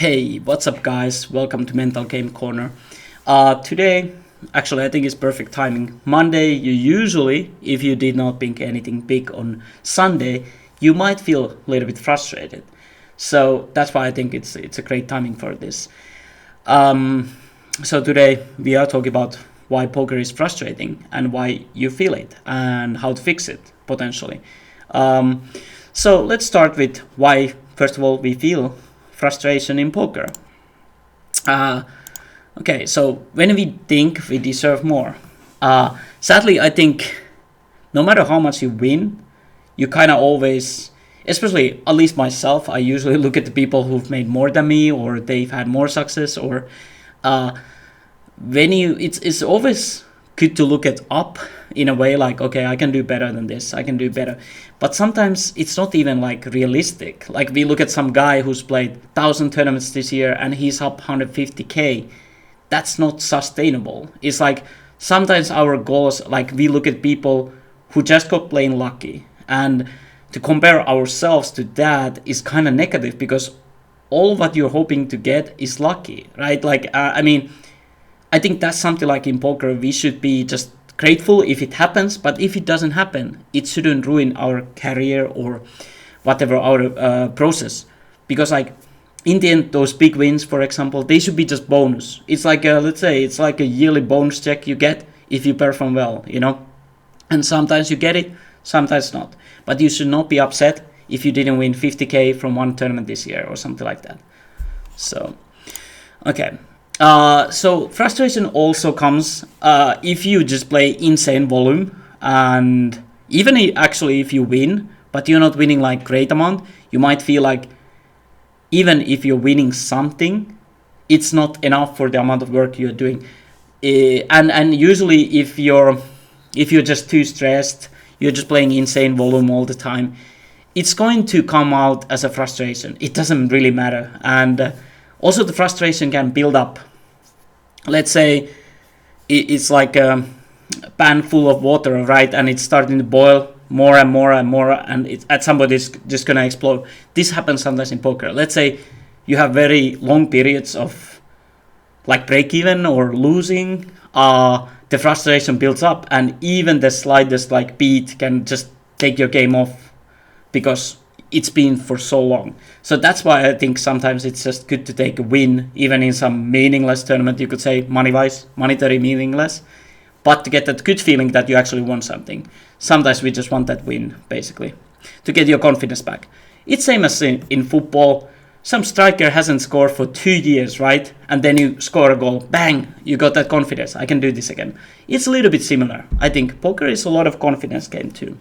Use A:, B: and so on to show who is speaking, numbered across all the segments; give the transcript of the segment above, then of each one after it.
A: Hey, what's up, guys? Welcome to Mental Game Corner. Today, actually, I think it's perfect timing. Monday, you usually, if you did not think anything big on Sunday, you might feel a little bit frustrated. So that's why I think it's a great timing for this. So today we are talking about why poker is frustrating and why you feel it and how to fix it potentially. So let's start with why, first of all, we feel frustration in poker. Okay, so when we think we deserve more, sadly, I think no matter how much you win, you kind of always, especially at least myself, I usually look at the people who've made more than me or they've had more success. Or when you, it's always good to look at up in a way like, okay, I can do better than this, I can do better. But sometimes it's not even like realistic. Like we look at some guy who's played 1,000 tournaments this year and he's up 150k. That's not sustainable. It's like sometimes our goals, like we look at people who just got plain lucky, and to compare ourselves to that is kind of negative because all what you're hoping to get is lucky, right? Like, I think that's something like in poker, we should be just grateful if it happens, but if it doesn't happen, it shouldn't ruin our career or whatever our process. Because like in the end, those big wins, for example, they should be just bonus. It's like let's say it's like a yearly bonus check you get if you perform well, you know. And sometimes you get it, sometimes not. But you should not be upset if you didn't win 50k from one tournament this year or something like that. So, okay. So frustration also comes if you just play insane volume, and even if you win, but you're not winning like great amount, you might feel like even if you're winning something, it's not enough for the amount of work you're doing. And usually if you're just too stressed, you're just playing insane volume all the time, it's going to come out as a frustration. It doesn't really matter. And also the frustration can build up. Let's say it's like a pan full of water, right? And it's starting to boil more and more and more, and at some point it's just gonna explode. This happens sometimes in poker. Let's say you have very long periods of like break even or losing. The frustration builds up, and even the slightest like beat can just take your game off because it's been for so long. So that's why I think sometimes it's just good to take a win, even in some meaningless tournament, you could say, money-wise, monetary meaningless, but to get that good feeling that you actually won something. Sometimes we just want that win, basically, to get your confidence back. It's same as in football. Some striker hasn't scored for 2 years, right? And then you score a goal, bang, you got that confidence, I can do this again. It's a little bit similar. I think poker is a lot of confidence game too.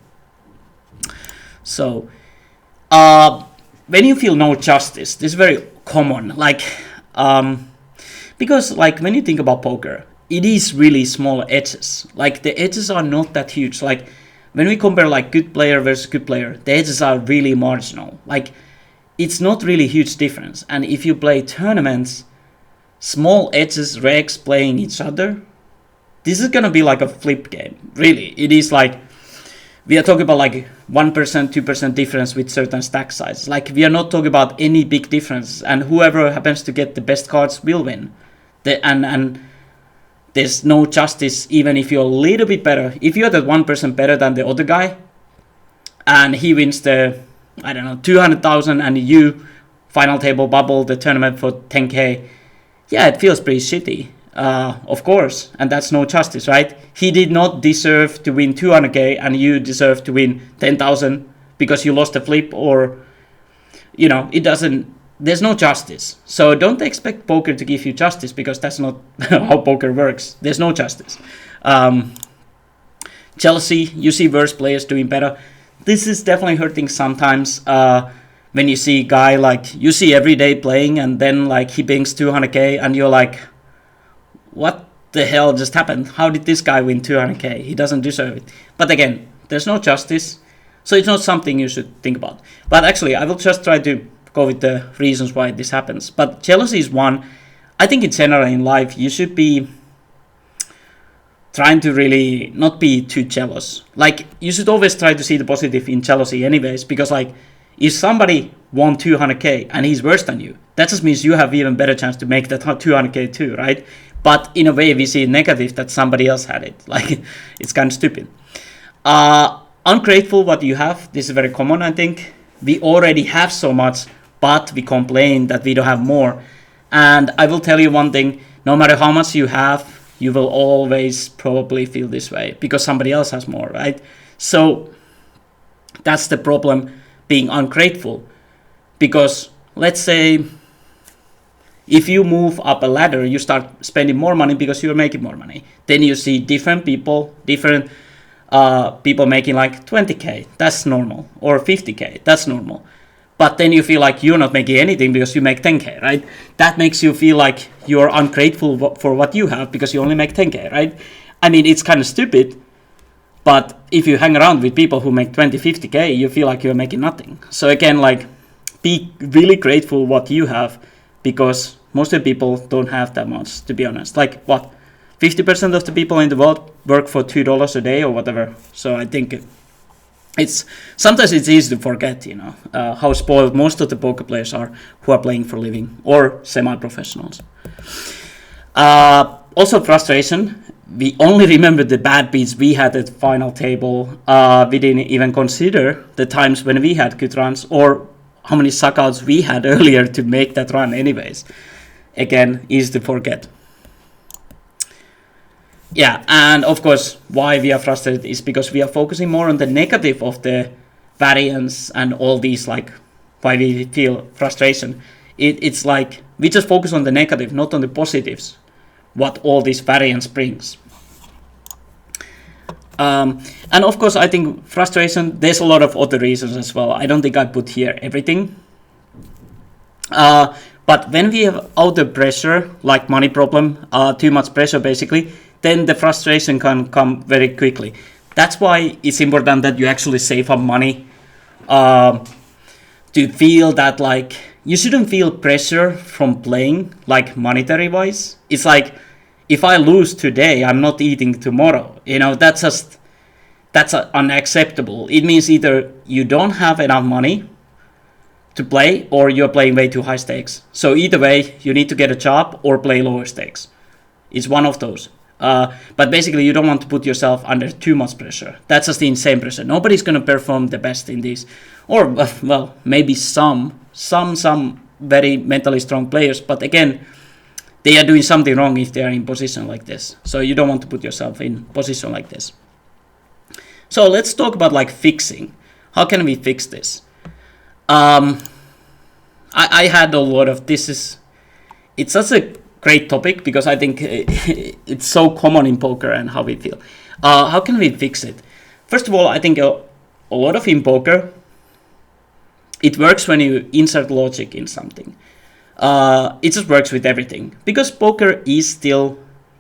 A: So, when you feel no justice, this is very common. Like, because like when you think about poker, it is really small edges. Like the edges are not that huge. Like when we compare like good player versus good player, the edges are really marginal. Like it's not really huge difference. And if you play tournaments, small edges, regs playing each other, this is gonna be like a flip game. Really, it is like. We are talking about like 1%, 2% difference with certain stack sizes. Like we are not talking about any big difference, and whoever happens to get the best cards will win. And there's no justice even if you're a little bit better. If you're that 1% better than the other guy, and he wins the, I don't know, 200,000, and you final table bubble the tournament for 10k, yeah, it feels pretty shitty. Of course, and that's no justice, right? He did not deserve to win 200k and you deserve to win 10,000 because you lost a flip, or, you know, it doesn't, there's no justice. So don't expect poker to give you justice because that's not how poker works. There's no justice. Jealousy, you see worse players doing better. This is definitely hurting sometimes. When you see a guy like, you see every day playing and then like he bangs 200k and you're like, what the hell just happened? How did this guy win 200k? He doesn't deserve it. But again, there's no justice, so it's not something you should think about. But actually, I will just try to go with the reasons why this happens. But jealousy is one. I think in general in life, you should be trying to really not be too jealous. Like, you should always try to see the positive in jealousy anyways, because like, if somebody won 200k and he's worse than you. That just means you have even better chance to make that 200k too, right? But in a way, we see negative that somebody else had it. Like, it's kind of stupid. Ungrateful what you have. This is very common, I think. We already have so much, but we complain that we don't have more. And I will tell you one thing, no matter how much you have, you will always probably feel this way because somebody else has more, right? So that's the problem being ungrateful. Because let's say if you move up a ladder, you start spending more money because you're making more money. Then you see different people making like 20k, that's normal, or 50k, that's normal. But then you feel like you're not making anything because you make 10k, right? That makes you feel like you're ungrateful for what you have because you only make 10k, right? I mean, it's kind of stupid, but if you hang around with people who make 20, 50k, you feel like you're making nothing. So again, like, be really grateful what you have because most of the people don't have that much, to be honest. Like, what? 50% of the people in the world work for $2 a day or whatever. So I think sometimes it's easy to forget, how spoiled most of the poker players are who are playing for a living or semi-professionals. Also frustration. We only remember the bad beats we had at the final table. We didn't even consider the times when we had good runs or how many suckouts we had earlier to make that run anyways. Again, easy to forget. Yeah, and of course, why we are frustrated is because we are focusing more on the negative of the variance and all these, like, why we feel frustration. It's like we just focus on the negative, not on the positives, what all this variance brings. And of course, I think frustration, there's a lot of other reasons as well. I don't think I put here everything. But when we have outer pressure, like money problem, too much pressure basically, then the frustration can come very quickly. That's why it's important that you actually save up money to feel that, like, you shouldn't feel pressure from playing, like, monetary wise. It's like, if I lose today, I'm not eating tomorrow. That's unacceptable. It means either you don't have enough money to play or you're playing way too high stakes. So either way, you need to get a job or play lower stakes. It's one of those. But basically, you don't want to put yourself under too much pressure. That's just the insane pressure. Nobody's going to perform the best in these. Or, well, maybe some very mentally strong players. But again, they are doing something wrong if they are in position like this. So you don't want to put yourself in position like this. So let's talk about, like, fixing. How can we fix this? I had a lot of this. It's such a great topic because I think it's so common in poker and how we feel. How can we fix it? First of all, I think a lot of in poker, it works when you insert logic in something. It just works with everything because poker is still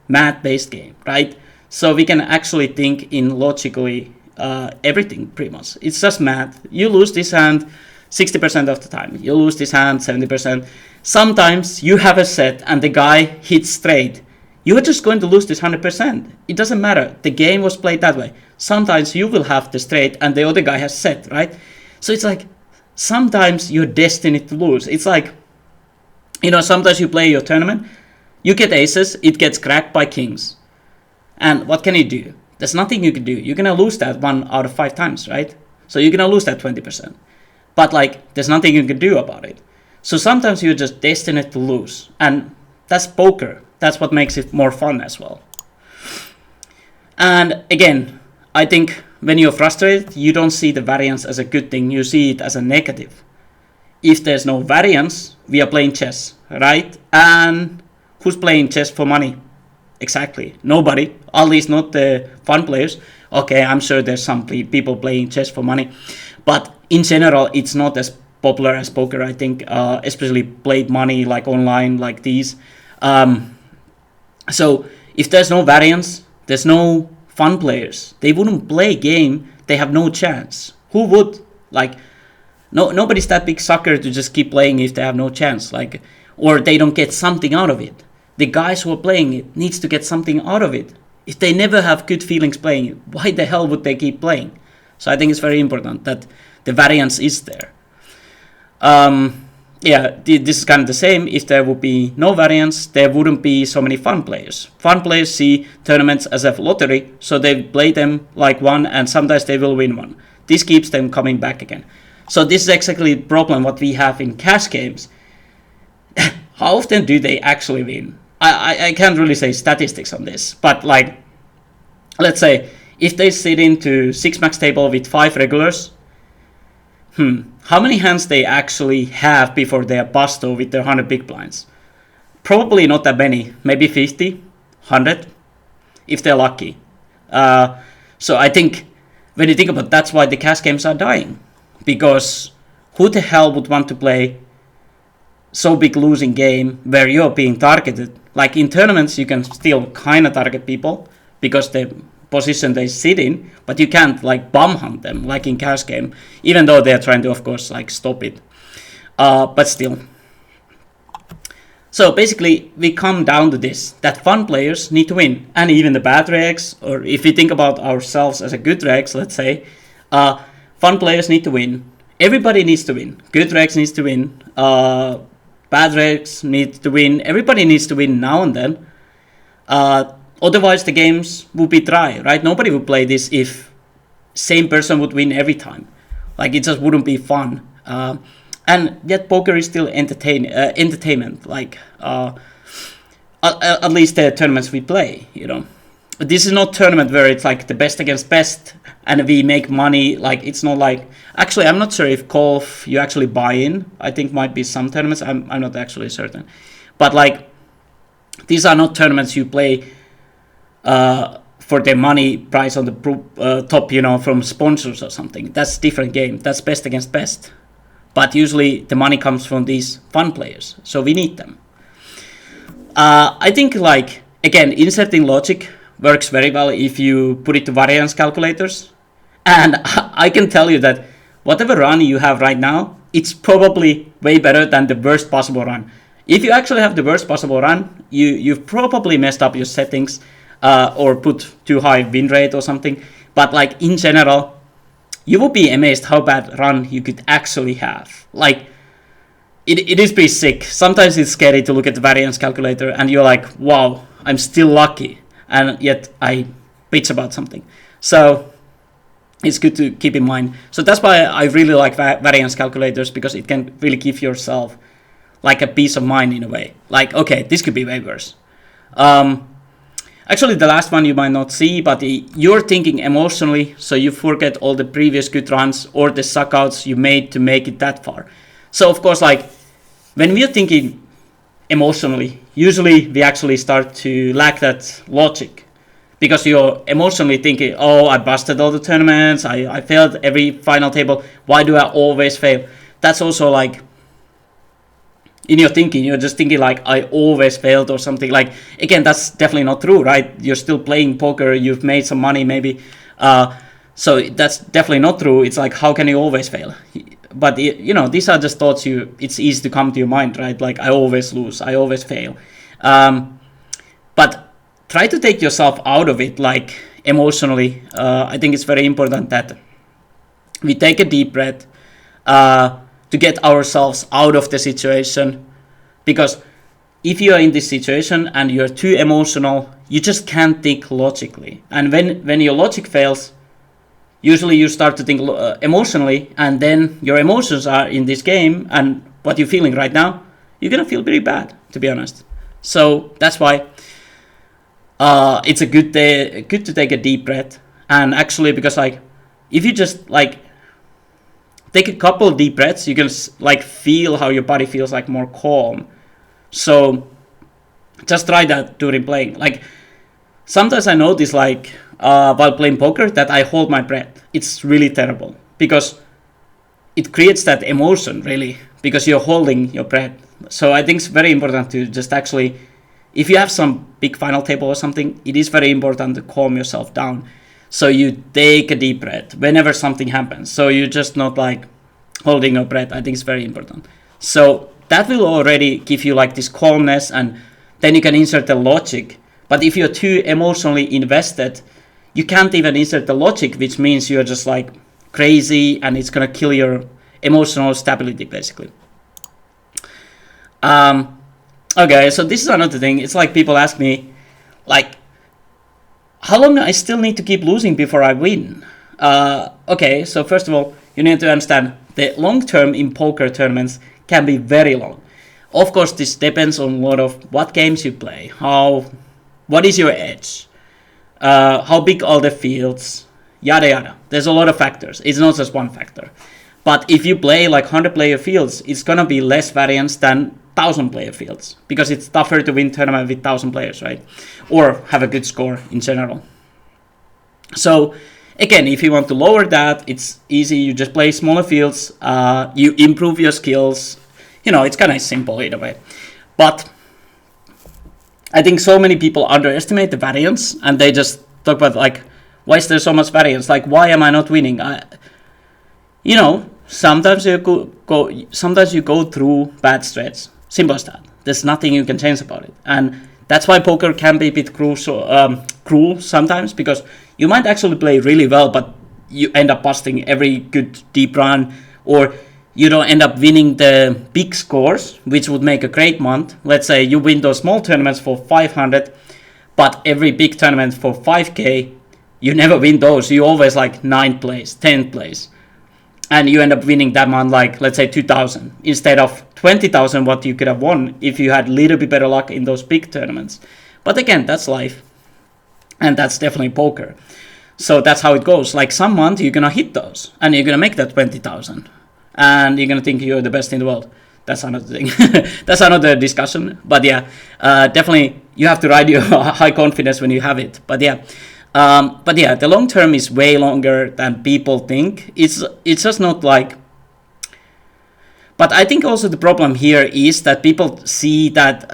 A: math-based game, right? So we can actually think in logically everything pretty much. It's just math. You lose this hand 60% of the time. You lose this hand 70%. Sometimes you have a set and the guy hits straight. You're just going to lose this 100%. It doesn't matter. The game was played that way. Sometimes you will have the straight and the other guy has set, right? So it's like, sometimes you're destined to lose. It's like, sometimes you play your tournament, you get aces, it gets cracked by kings. And what can you do? There's nothing you can do. You're going to lose that 1 out of 5 times, right? So you're going to lose that 20%. But, like, there's nothing you can do about it. So sometimes you're just destined to lose. And that's poker. That's what makes it more fun as well. And again, I think when you're frustrated, you don't see the variance as a good thing. You see it as a negative. If there's no variance, we are playing chess, right? And who's playing chess for money? Exactly. Nobody. At least not the fun players. Okay, I'm sure there's some people playing chess for money. But in general, it's not as popular as poker, I think, especially played money, like online, like these. So if there's no variance, there's no fun players. They wouldn't play game. They have no chance. Who would? Like, nobody's that big sucker to just keep playing if they have no chance. Like, or they don't get something out of it. The guys who are playing it needs to get something out of it. If they never have good feelings playing it, why the hell would they keep playing? So I think it's very important that the variance is there. Yeah, this is kind of the same. If there would be no variance, there wouldn't be so many fun players. Fun players see tournaments as a lottery, so they play them like one, and sometimes they will win one. This keeps them coming back again. So this is exactly the problem what we have in cash games. How often do they actually win? I can't really say statistics on this, but like, let's say if they sit into 6-max table with 5 regulars, how many hands they actually have before they are busto with their 100 big blinds? Probably not that many, maybe 50, 100, if they're lucky. So I think when you think about it, that's why the cash games are dying, because who the hell would want to play so big losing game where you're being targeted? Like in tournaments, you can still kind of target people because the position they sit in, but you can't like bum hunt them like in cash game, even though they're trying to, of course, like stop it. But still. So basically, we come down to this, that fun players need to win, and even the bad regs, or if we think about ourselves as a good regs, let's say, fun players need to win. Everybody needs to win. Good regs needs to win. Bad regs need to win. Everybody needs to win now and then. Otherwise, the games would be dry, right? Nobody would play this if same person would win every time. Like, it just wouldn't be fun. And yet, poker is still entertainment. Like, at least the tournaments we play, you know. This is not tournament where it's like the best against best, and we make money. Like, it's not like. Actually, I'm not sure if golf you actually buy in. I think might be some tournaments. I'm not actually certain, but like, these are not tournaments you play for the money prize on the top, you know, from sponsors or something. That's a different game. That's best against best. But usually the money comes from these fun players, so we need them. I think, like, again, inserting logic works very well if you put it to variance calculators. And I can tell you that whatever run you have right now, it's probably way better than the worst possible run. If you actually have the worst possible run, you've probably messed up your settings or put too high win rate or something. But like in general, you will be amazed how bad run you could actually have. Like, it is pretty sick. Sometimes it's scary to look at the variance calculator and you're like, wow, I'm still lucky. And yet I bitch about something. So it's good to keep in mind. So that's why I really like variance calculators, because it can really give yourself like a peace of mind in a way. Like, okay, this could be way worse. Actually, the last one you might not see, but you're thinking emotionally, so you forget all the previous good runs or the suckouts you made to make it that far. So, of course, like, when we're thinking emotionally, usually we actually start to lack that logic, because you're emotionally thinking, oh, I busted all the tournaments, I failed every final table, why do I always fail? That's also like, in your thinking, you're just thinking like, I always failed or something. Like, again, that's definitely not true, right? You're still playing poker, you've made some money maybe. So that's definitely not true. It's like, how can you always fail? But, you know, these are just thoughts it's easy to come to your mind, right? Like, I always lose, I always fail. But try to take yourself out of it, like, emotionally. I think it's very important that we take a deep breath, to get ourselves out of the situation, because if you are in this situation and you're too emotional, you just can't think logically. And when your logic fails, usually you start to think emotionally, and then your emotions are in this game, and what you're feeling right now, you're gonna feel pretty bad, to be honest. So that's why it's a good to take a deep breath. And actually, because like, if you just like take a couple of deep breaths, you can like feel how your body feels like more calm. So just try that during playing. Like, sometimes I notice, like, while playing poker, that I hold my breath. It's really terrible, because it creates that emotion, really, because you're holding your breath. So I think it's very important to just actually, if you have some big final table or something, it is very important to calm yourself down. So you take a deep breath whenever something happens. So you're just not like holding your breath. I think it's very important. So that will already give you like this calmness, and then you can insert the logic. But if you're too emotionally invested, you can't even insert the logic, which means you're just like crazy and it's gonna kill your emotional stability, basically. Okay, so this is another thing. It's like people ask me, like, how long I still need to keep losing before I win? Okay, so first of all, you need to understand the long term in poker tournaments can be very long. Of course, this depends on a lot of what games you play, what is your edge, how big are the fields, yada yada. There's a lot of factors. It's not just one factor. But if you play like 100-player fields, it's gonna be less variance than 1,000-player fields because it's tougher to win tournament with 1,000 players, right? Or have a good score in general. So again, if you want to lower that, it's easy. You just play smaller fields. You improve your skills. It's kind of simple in a way. But I think so many people underestimate the variance, and they just talk about like, why is there so much variance? Like, why am I not winning? Sometimes you go through bad stretch. Simple as that. There's nothing you can change about it, and that's why poker can be a bit cruel sometimes, because you might actually play really well, but you end up busting every good deep run, or you don't end up winning the big scores, which would make a great month. Let's say you win those small tournaments for 500, but every big tournament for 5k, you never win those. You always like 9th place, 10th place. And you end up winning that month, like, let's say 2,000 instead of 20,000, what you could have won if you had a little bit better luck in those big tournaments. But again, that's life. And that's definitely poker. So that's how it goes. Like, some month you're going to hit those and you're going to make that 20,000. And you're going to think you're the best in the world. That's another thing. That's another discussion. But yeah, definitely you have to ride your high confidence when you have it. But yeah, the long term is way longer than people think. It's just not like. But I think also the problem here is that people see that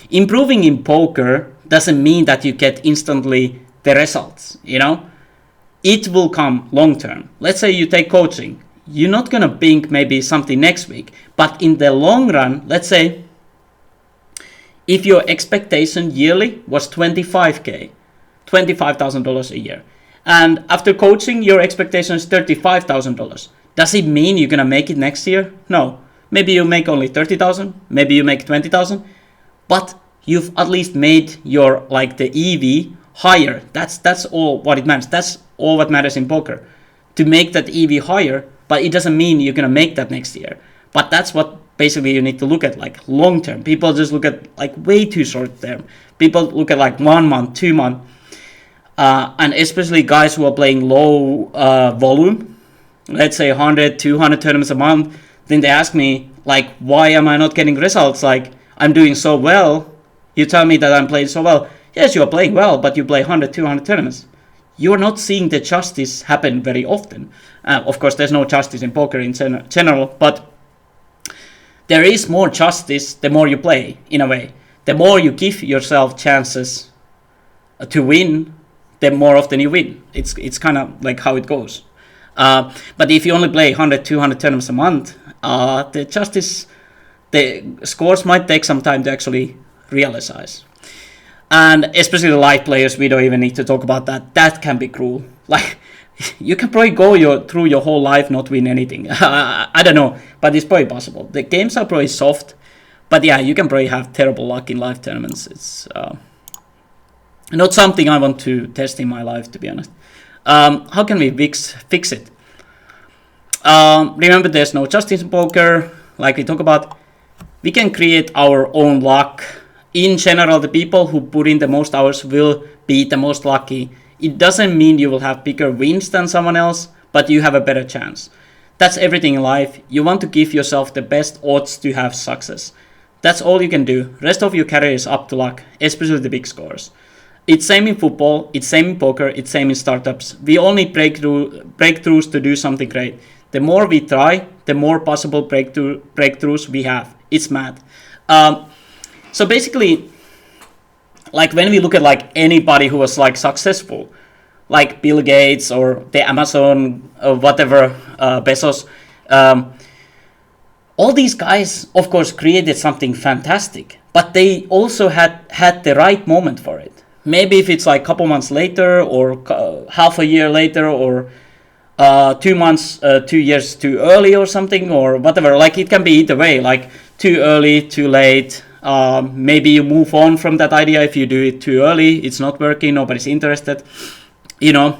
A: improving in poker doesn't mean that you get instantly the results. It will come long term. Let's say you take coaching. You're not gonna think maybe something next week, but in the long run, let's say if your expectation yearly was 25k. $25,000 a year. And after coaching, your expectation is $35,000. Does it mean you're going to make it next year? No. Maybe you make only 30,000. Maybe you make 20,000. But you've at least made your, the EV higher. That's all what it matters. That's all what matters in poker. To make that EV higher, but it doesn't mean you're going to make that next year. But that's what basically you need to look at, long term. People just look at, way too short term. People look at, 1 month, 2 months. And especially guys who are playing low volume, let's say 100, 200 tournaments a month, then they ask me, why am I not getting results? I'm doing so well. You tell me that I'm playing so well. Yes, you are playing well, but you play 100, 200 tournaments. You're not seeing the justice happen very often. Of course, there's no justice in poker in general, but there is more justice the more you play, in a way. The more you give yourself chances to win, the more often you win. It's kind of like how it goes. But if you only play 100, 200 tournaments a month, the scores might take some time to actually realize. And especially the live players, we don't even need to talk about that. That can be cruel. You can probably go through your whole life not win anything. I don't know, but it's probably possible. The games are probably soft, but yeah, you can probably have terrible luck in live tournaments. It's not something I want to test in my life, to be honest. How can we fix it? Remember, there's no justice in poker. Like we talk about, we can create our own luck. In general, the people who put in the most hours will be the most lucky. It doesn't mean you will have bigger wins than someone else, but you have a better chance. That's everything in life. You want to give yourself the best odds to have success. That's all you can do. Rest of your career is up to luck, especially the big scores. It's same in football, it's same in poker, it's same in startups. We all need breakthroughs to do something great. The more we try, the more possible breakthroughs we have. It's mad. So basically, when we look at anybody who was successful, like Bill Gates or the Amazon or whatever, Bezos, all these guys, of course, created something fantastic, but they also had the right moment for it. Maybe if it's a couple months later or half a year later or 2 months, 2 years too early or something or whatever. Like it can be either way, like too early, too late. Maybe you move on from that idea if you do it too early. It's not working. Nobody's interested. You know,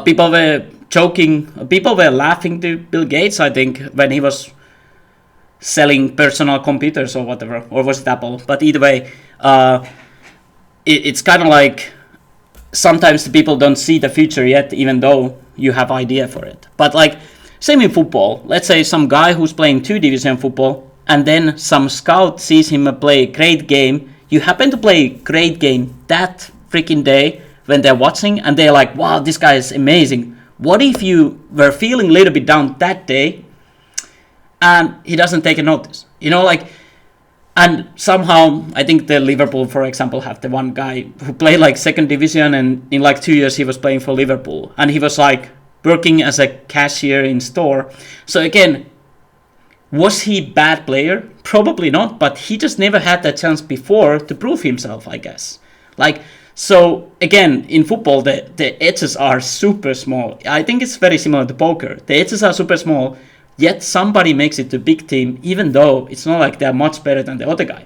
A: people were joking. People were laughing to Bill Gates, I think, when he was selling personal computers or whatever, or was it Apple? But either way, it's kind of like sometimes the people don't see the future yet, even though you have idea for it. But like same in football. Let's say some guy who's playing 2 division football, and then some scout sees him play a great game. You happen to play a great game that freaking day when they're watching, and they're like, wow, this guy is amazing. What if you were feeling a little bit down that day and he doesn't take a notice? You know, like, and somehow I think the Liverpool, for example, have the one guy who played like 2nd division, and in like 2 years he was playing for Liverpool, and he was like working as a cashier in store. So again, was he bad player? Probably not, but he just never had that chance before to prove himself, I guess. Like, so again, in football, the edges are super small. I think it's very similar to poker. The edges are super small, yet somebody makes it to big team, even though it's not like they're much better than the other guy.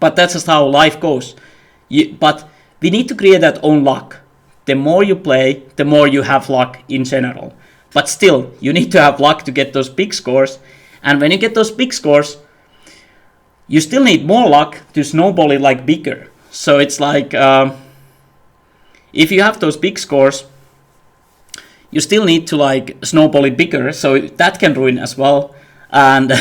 A: But that's just how life goes. But we need to create that own luck. The more you play, the more you have luck in general. But still, you need to have luck to get those big scores. And when you get those big scores, you still need more luck to snowball it like bigger. So it's like, if you have those big scores, you still need to like snowball it bigger. So that can ruin as well. And,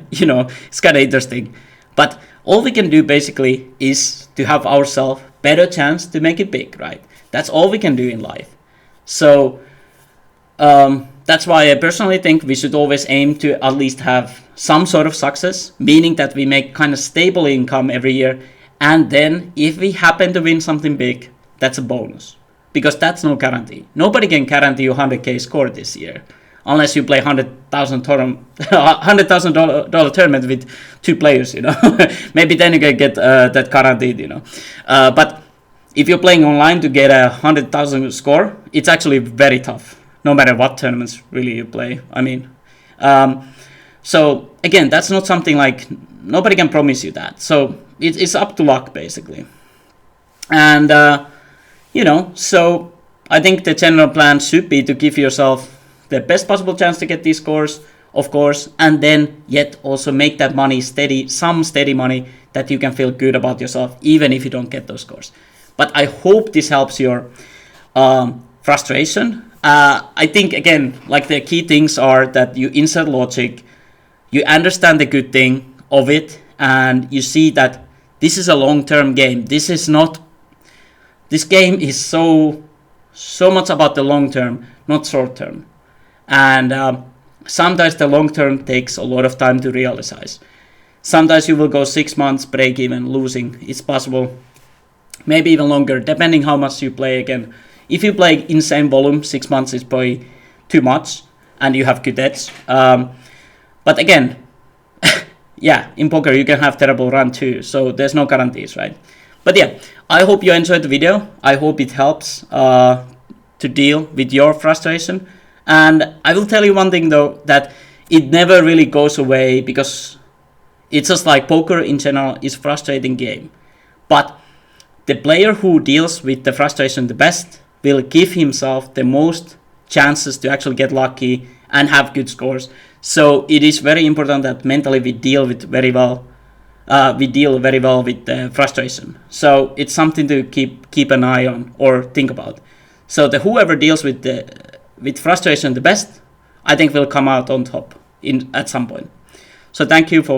A: you know, it's kind of interesting. But all we can do basically is to have ourselves better chance to make it big, right? That's all we can do in life. So that's why I personally think we should always aim to at least have some sort of success, meaning that we make kind of stable income every year. And then if we happen to win something big, that's a bonus, because that's no guarantee. Nobody can guarantee you 100K score this year, unless you play $100,000 tournament with 2 players, you know. Maybe then you can get that guaranteed, you know. But if you're playing online to get a 100,000 score, it's actually very tough, no matter what tournaments really you play. I mean, so again, that's not something like, nobody can promise you that. So it's up to luck, basically. And, you know, so I think the general plan should be to give yourself the best possible chance to get these scores, of course, and then yet also make that money steady, some steady money that you can feel good about yourself, even if you don't get those scores. But I hope this helps your frustration. I think, again, like the key things are that you insert logic, you understand the good thing of it, and you see that this is a long-term game. This game is so much about the long-term, not short-term. And sometimes the long-term takes a lot of time to realize. Sometimes you will go 6 months break even, losing. It's possible, maybe even longer, depending how much you play again. If you play insane volume, 6 months is probably too much, and you have good edge. But again, yeah, in poker you can have terrible run too, so there's no guarantees, right? But yeah, I hope you enjoyed the video. I hope it helps to deal with your frustration. And I will tell you one thing though, that it never really goes away, because it's just like poker in general is a frustrating game. But the player who deals with the frustration the best will give himself the most chances to actually get lucky and have good scores. So it is very important that mentally we deal very well with the frustration. So it's something to keep an eye on or think about. So whoever deals with frustration the best, I think will come out on top at some point. So thank you for